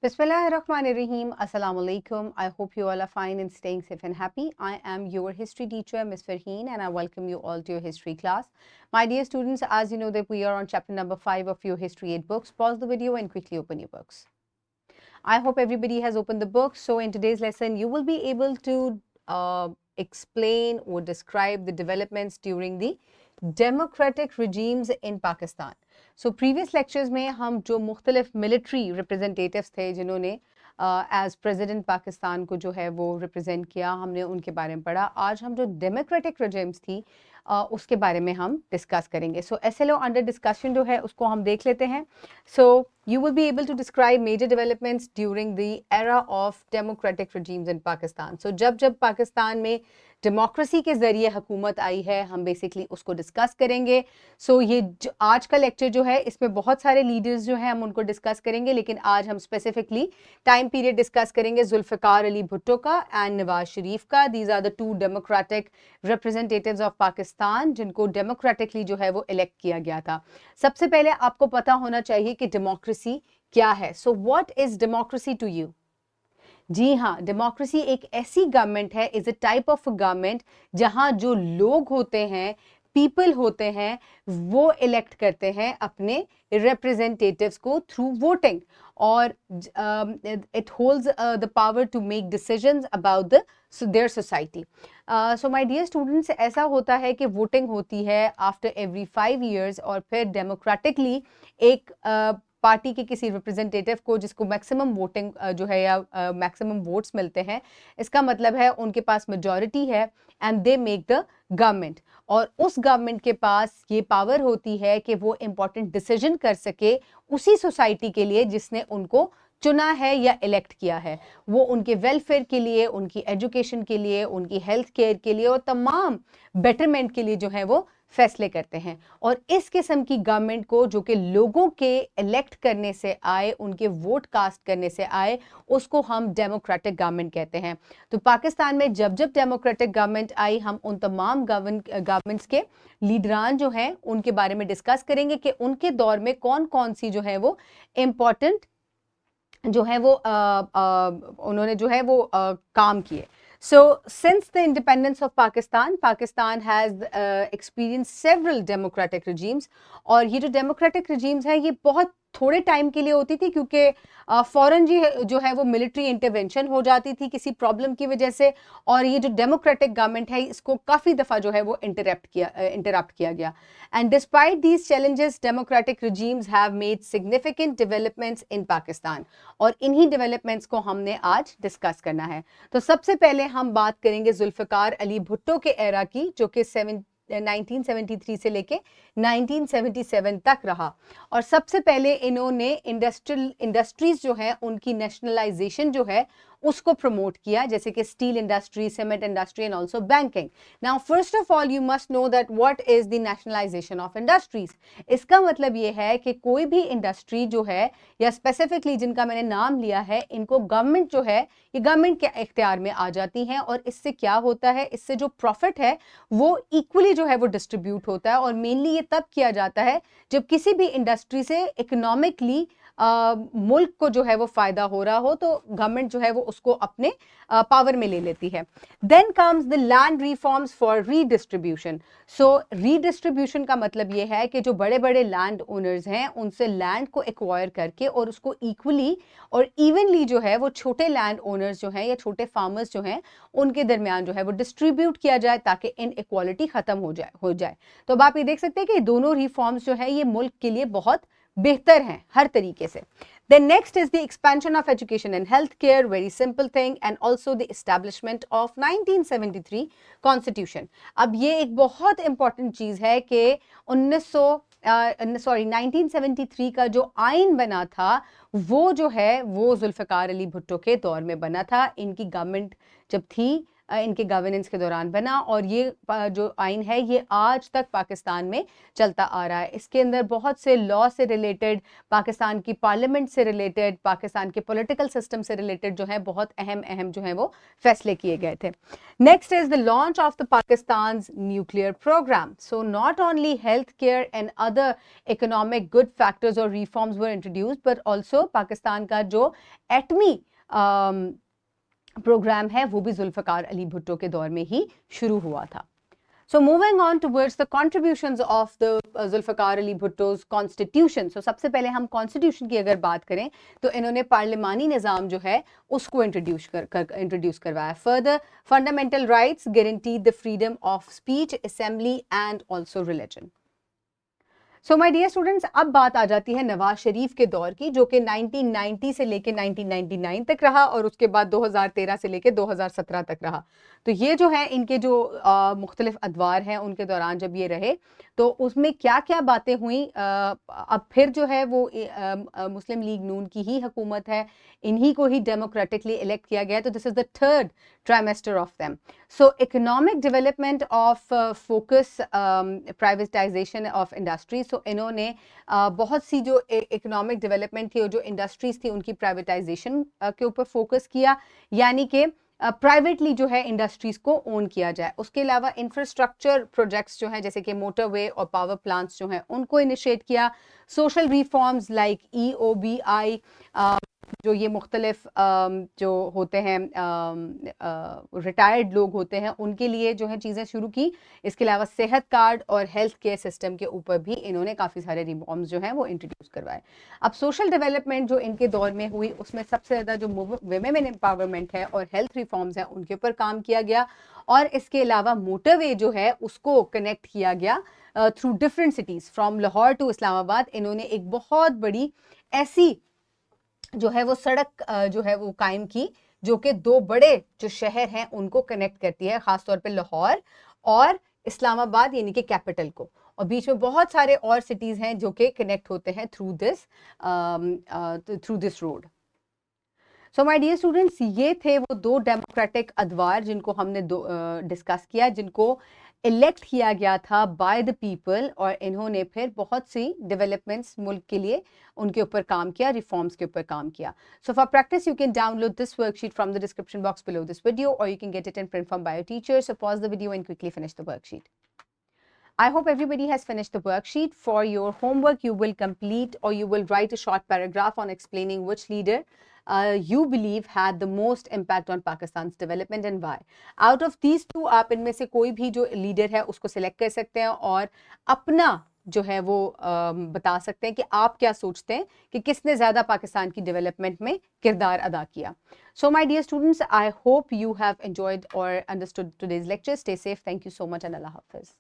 Bismillahirrahmanirrahim. Assalamu alaikum. I hope you all are fine and staying safe and happy. I am your history teacher, Ms. Farheen, and I welcome you all to your history class. My dear students, as you know that we are on chapter number 5 of your History 8 books. Pause the video and quickly open your books. I hope everybody has opened the book. So in today's lesson, you will be able to explain or describe the developments during the democratic regimes in Pakistan. So previous lectures में हम जो मुख्तलिफ military representatives थे जिन्होंने as president Pakistan को जो है वो represent किया, हमने उनके बारे में पढ़ा. आज हम जो democratic regimes थी उसके बारे में हम discuss करेंगे. So SLO under discussion जो है उसको हम देख लेते हैं. So you will be able to describe major developments during the era of democratic regimes in Pakistan. So जब पाकिस्तान में डेमोक्रेसी के ज़रिए हुकूमत आई है, हम बेसिकली उसको डिस्कस करेंगे. सो ये आज का लेक्चर जो है इसमें बहुत सारे लीडर्स जो हैं हम उनको डिस्कस करेंगे, लेकिन आज हम स्पेसिफिकली टाइम पीरियड डिस्कस करेंगे जुल्फ़िकार अली भुट्टो का एंड नवाज शरीफ का. These are the two democratic representatives of Pakistan जिनको डेमोक्रेटिकली जो है वो इलेक्ट किया गया था. सबसे पहले आपको पता होना चाहिए कि डेमोक्रेसी क्या है. So what is democracy to you? जी हाँ, डेमोक्रेसी एक ऐसी गवर्नमेंट है, is a type of government जहाँ जो लोग होते हैं, पीपल होते हैं, वो इलेक्ट करते हैं अपने रिप्रेजेंटेटिव्स को थ्रू वोटिंग, और it holds the power to make decisions about their society. So my dear students, ऐसा होता है कि वोटिंग होती है आफ्टर एवरी 5 years और फिर डेमोक्रेटिकली एक पार्टी के किसी रिप्रेजेंटेटिव को जिसको मैक्सिमम वोटिंग जो है या मैक्सिमम वोट्स मिलते हैं, इसका मतलब है उनके पास मेजॉरिटी है and they make the government. और उस गवर्नमेंट के पास ये पावर होती है कि वो इम्पोर्टेंट डिसीजन कर सके उसी सोसाइटी के लिए जिसने उनको चुना है या इलेक्ट किया है. वो उनके वेलफेयर के लिए, उनकी एजुकेशन के लिए, उनकी हेल्थ केयर के लिए और तमाम बेटरमेंट के लिए जो है वो फैसले करते हैं. और इस किस्म की गवर्नमेंट को जो कि लोगों के इलेक्ट करने से आए, उनके वोट कास्ट करने से आए, उसको हम डेमोक्रेटिक गवर्नमेंट कहते हैं. तो पाकिस्तान में जब डेमोक्रेटिक गवर्नमेंट आई, हम उन तमाम गवर्नमेंट्स के लीडरान जो हैं उनके बारे में डिस्कस करेंगे कि उनके दौर में कौन कौन सी जो है वो इम्पॉर्टेंट जो है वो उन्होंने जो है वो काम किए. So, since the independence of Pakistan, Pakistan has experienced several democratic regimes. और ये जो democratic regimes हैं ये बहुत थोड़े टाइम के लिए होती थी, क्योंकि फ़ौरन जी जो है वो मिलिट्री इंटरवेंशन हो जाती थी किसी प्रॉब्लम की वजह से, और ये जो डेमोक्रेटिक गवर्नमेंट है इसको काफ़ी दफ़ा जो है वो इंटरप्ट किया गया. And despite these challenges, democratic regimes have made significant developments in Pakistan, और इन्हीं डेवलपमेंट्स को हमने आज डिस्कस करना है. तो सबसे पहले हम बात करेंगे जुल्फ़िकार अली भुट्टो के एरा की, जो कि 1973 से लेके 1977 तक रहा. और सबसे पहले इन्होंने इंडस्ट्रीज जो है उनकी नेशनलाइजेशन जो है उसको प्रमोट किया, जैसे कि steel industry, cement industry and also banking. Now first of all you must know that what is the nationalisation of industries. इसका मतलब ये है कि कोई भी इंडस्ट्री जो है या स्पेसिफिकली जिनका मैंने नाम लिया है, इनको गवर्नमेंट जो है ये गवर्नमेंट के इख्तियार में आ जाती हैं. और इससे क्या होता है, इससे जो प्रॉफिट है वो इक्वली जो है वो डिस्ट्रीब्यूट होता है. और मेनली ये तब किया जाता है जब किसी भी इंडस्ट्री से इकोनॉमिकली मुल्क को जो है वो फायदा हो रहा हो, तो गवर्नमेंट जो है वो उसको अपने पावर में ले लेती है. Then comes the land reforms for redistribution. सो रीडिस्ट्रीब्यूशन का मतलब ये है कि जो बड़े बड़े लैंड ओनर्स हैं उनसे लैंड को एक्वायर करके और उसको इक्वली और इवनली जो है वो छोटे लैंड ओनर्स जो हैं या छोटे फार्मर्स जो हैं उनके दरमियान जो है वो डिस्ट्रीब्यूट किया जाए ताकि इनइक्वालिटी खत्म हो जाए. तो अब आप ये देख सकते हैं कि दोनों रिफॉर्म्स जो है ये मुल्क के लिए बहुत बेहतर हैं हर तरीके से. Then next is the expansion of education and healthcare, very simple thing, and also the establishment of 1973 constitution. अब ये एक बहुत important चीज़ है कि 1973 का जो आइन बना था वो जो है वो जुल्फ़िकार अली भुट्टो के दौर में बना था. इनकी गवर्नमेंट जब थी इनके गवर्नेंस के दौरान बना, और ये जो आइन है ये आज तक पाकिस्तान में चलता आ रहा है। इसके अंदर बहुत से लॉ से रिलेटेड, पाकिस्तान की पार्लियामेंट से रिलेटेड, पाकिस्तान के पॉलिटिकल सिस्टम से रिलेटेड जो है बहुत अहम जो है वो फैसले किए गए थे। Next is the launch of the Pakistan nuclear program. So not only health care and other economic good factors और reforms were introduced, but also Pakistan का जो एटमी प्रोग्राम है वो भी जुल्फ़िकार अली भुट्टो के दौर में ही शुरू हुआ था। So moving on towards the contributions of the Zulfikar Ali Bhutto's constitution. So सबसे पहले हम constitution की अगर बात करें तो इन्होंने पार्लिमानी निज़ाम जो है उसको इंट्रोड्यूस करवाया। Further, fundamental rights guaranteed the freedom of speech, assembly and also religion. So my dear students, अब बात आ जाती है नवाज शरीफ के दौर की, जो कि 1990 से लेके 1999 तक रहा और उसके बाद 2013 से लेके 2017 तक रहा। तो ये जो है इनके जो मुख्तलिफ अदवार हैं उनके दौरान जब ये रहे तो उसमें क्या क्या बातें हुई। अब फिर जो है वो मुस्लिम लीग नून की ही हुकूमत है, इन्हीं को ही डेमोक्रेटिकली इलेक्ट किया गया है। तो this is the third trimester of them. So economic development of focus privatisation of industries. तो इन्होंने बहुत सी जो इकोनॉमिक डेवलपमेंट थी और जो इंडस्ट्रीज थी उनकी प्राइवेटाइजेशन के ऊपर फोकस किया, यानी कि प्राइवेटली जो है इंडस्ट्रीज को ओन किया जाए। उसके अलावा इंफ्रास्ट्रक्चर प्रोजेक्ट्स जो हैं जैसे कि मोटरवे और पावर प्लांट्स जो हैं उनको इनिशिएट किया। सोशल रिफॉर्म्स लाइक EOBI, जो ये मुख्तलिफ जो होते हैं रिटायर्ड लोग होते हैं उनके लिए जो है चीज़ें शुरू की। इसके अलावा सेहत कार्ड और हेल्थ केयर सिस्टम के ऊपर भी इन्होंने काफ़ी सारे रिफॉर्म्स जो हैं वो इंट्रोड्यूस करवाए। अब सोशल डेवलपमेंट जो इनके दौर में हुई उसमें सबसे ज़्यादा जो वुमेन एम्पावरमेंट है और हेल्थ रिफॉर्म्स हैं उनके ऊपर काम किया गया। और इसके अलावा मोटरवे जो है उसको कनेक्ट किया गया through different cities from Lahore to Islamabad. इन्होंने एक बहुत बड़ी ऐसी जो है वो सड़क जो है वो कायम की जो कि दो बड़े जो शहर हैं उनको कनेक्ट करती है, खासतौर पे लाहौर और इस्लामाबाद यानी कि कैपिटल को, और बीच में बहुत सारे और सिटीज़ हैं जो कि कनेक्ट होते हैं through this road. So my dear students, ये थे वो दो डेमोक्रेटिक अदवार जिनको हमने डिस्कस किया, जिनको इलेक्ट किया गया था बाय द पीपल, और इन्होंने फिर बहुत सी डेवलपमेंट्स मुल्क के लिए उनके ऊपर काम किया, रिफॉर्म्स के ऊपर काम किया। So for practice you can download this worksheet from the description box below this video, और you can get it in print from by your teacher. So pause the video and quickly finish the worksheet. I hope everybody has finished the worksheet. For your homework, you will complete or you will write a short paragraph on explaining which leader you believe had the most impact on Pakistan's development and why. Out of these two, आप इनमें से कोई भी जो leader है उसको select कर सकते हैं और अपना जो है वो बता सकते हैं कि आप क्या सोचते हैं कि किसने ज़्यादा पाकिस्तान की डेवलपमेंट में किरदार अदा किया. So my dear students, I hope you have enjoyed or understood today's lecture. Stay safe. Thank you so much and Allah Hafiz.